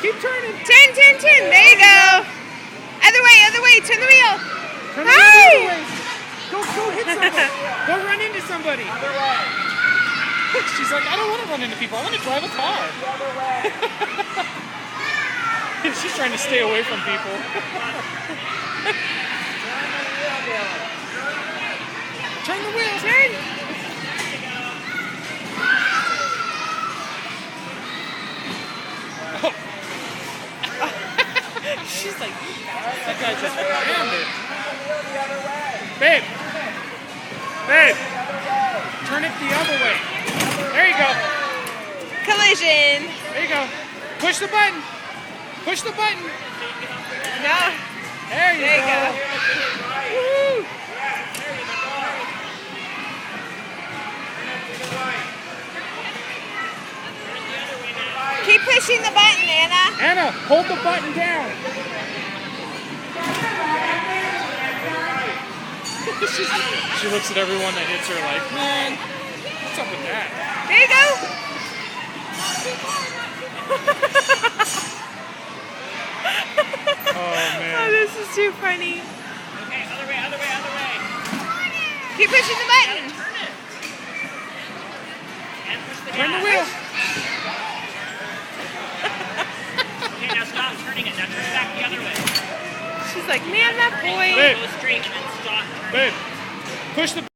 Keep turning. Turn, turn, turn. There you go. Other way. Turn the wheel. Turn the other way. Go hit somebody. Go run into somebody. Other way. She's like, I don't want to run into people. I want to drive a car. Other way. She's trying to stay away from people. Turn the wheel. Turn. She's like, That guy just rammed it. The other way. Babe. Babe. Turn it the other way. There you go. collision. There you go. Push the button. Push the button. No. There you There you go. Woo. Keep pushing the button, Anna. Anna, hold the button down. She looks at everyone that hits her like, man, what's up with that? There you go. Oh, man. Oh, this is too funny. Okay, other way. Keep pushing the button. Turn it. And push the Turn the gas. wheel. Okay, now stop turning it. Now turn back the other way. She's like, man, that boy. Babe. Go straight and then stop turning. Babe, push the